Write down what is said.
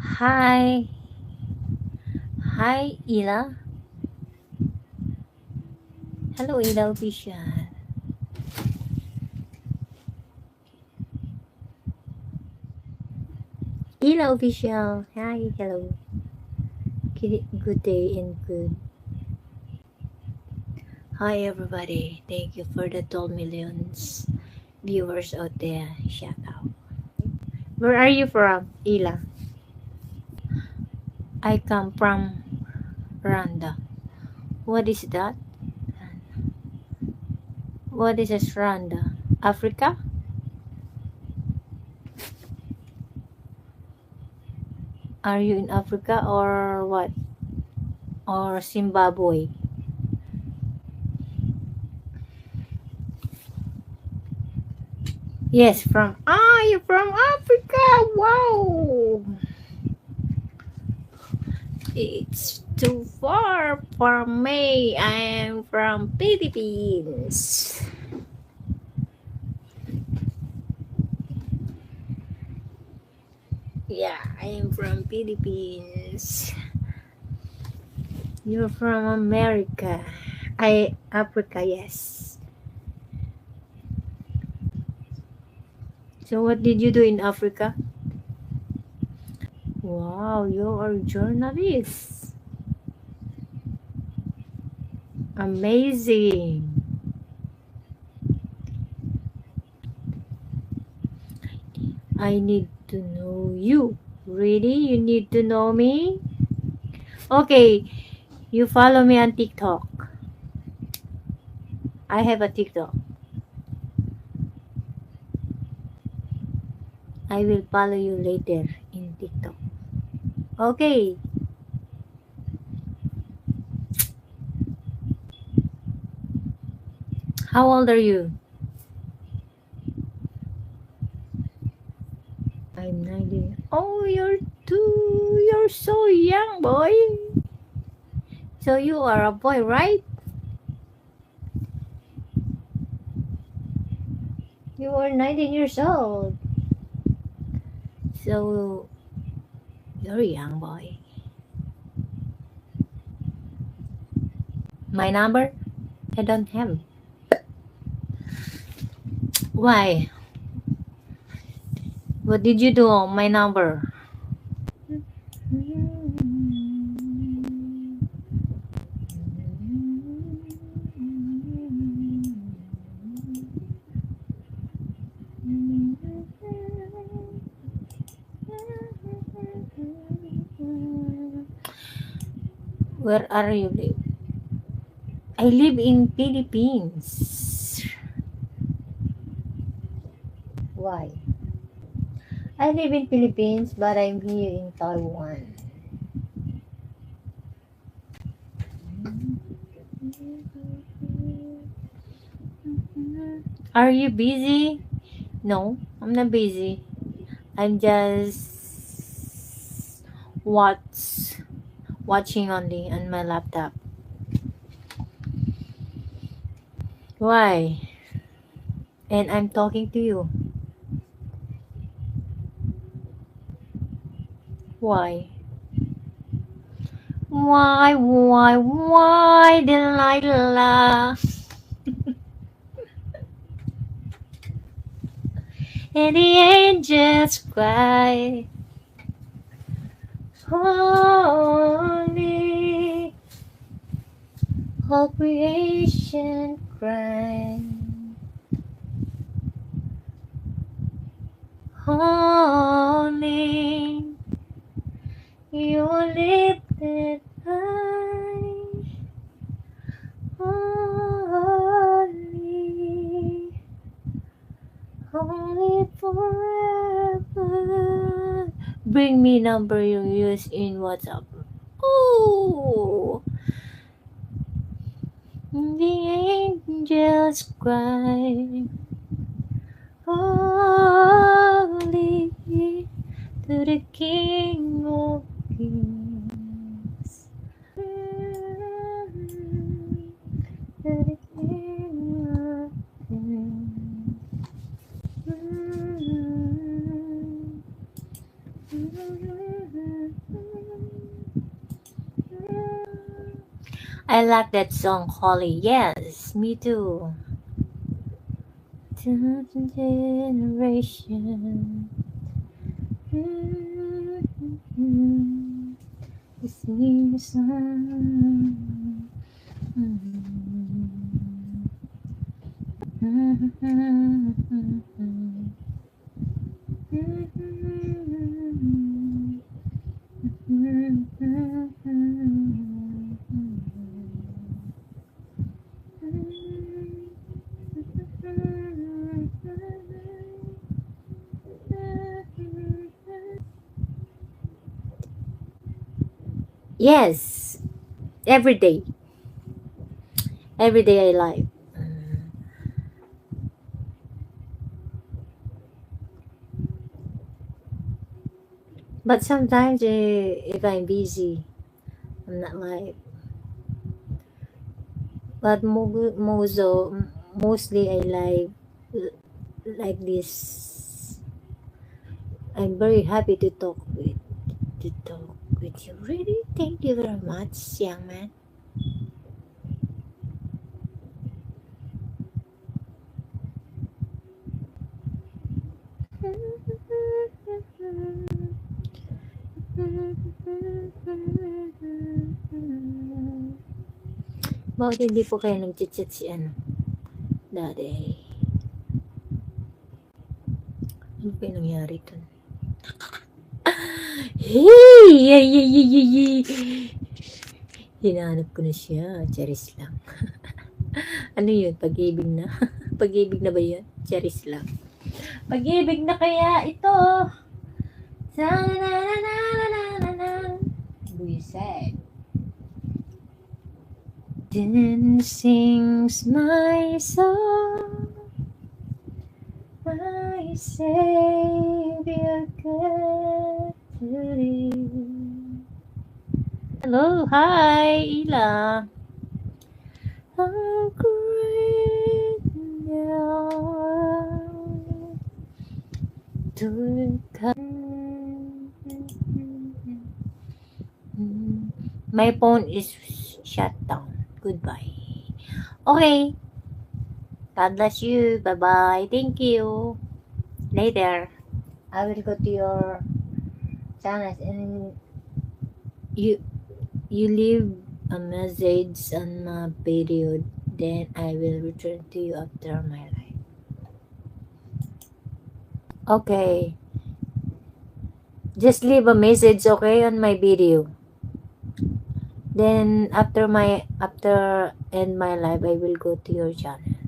Hi, hi Ila. Hello Ila official. Ila official. Hi, hello. Good day and good. Hi everybody. Thank you for the 12 millions viewers out there. Shout out. Where are you from, Ila? I come from Rwanda. What is that? What is Rwanda? Africa? Are you in Africa or what? Or Zimbabwe? Yes, from you're from Africa. Wow. It's too far from me. I am from Philippines. Yeah, I am from Philippines. You're from America. Africa, yes. So what did you do in Africa? Wow, you are a journalist. Amazing. I need to know you. Really? You need to know me? Okay, you follow me on TikTok. I have a TikTok. I will follow you later in TikTok. Okay. How old are you? I'm 19. Oh, you're so young, boy. So you are a boy, right? You are 19 years old. So you're a young boy. My number? I don't have. Why? What did you do on my number? Where are you live? I live in Philippines. Why? I live in Philippines, but I'm here in Taiwan. Are you busy? No, I'm not busy. I'm just watching only on my laptop. Why? And I'm talking to you. Why? Why, Delilah? And the angels cry, holy, all creation cry, holy, you are lifted high, holy, holy forever. Bring me number you use in WhatsApp. Oh, the angels cry, holy, to the King of Kings. To the King of Kings. I like that song, Holly. Yes, me too. Generation. Sing the song. Yes, every day. Every day I like. But sometimes if I'm busy, I'm not like. But mostly I like this. I'm very happy to talk with you. Really, thank you very much, young man. Bakit hindi po kayo nag-chat si dati? Ano pa yung nangyari dun? Hey! Hinahanap ko na siya. Charis lang. Ano yun? Pag-ibig na? Pag-ibig na ba yun? Charis lang. Pag-ibig na kaya ito? Buiset. Then sings my song, my Savior God to thee. Hello, hi, Ila. How great thou art to come. My phone is shut down. Goodbye. Okay. God bless you. Bye-bye. Thank you. Later. I will go to your channel and you leave a message on a video. Then I will return to you after my life. Okay. Just leave a message, okay, on my video. Then after end my live, I will go to your channel.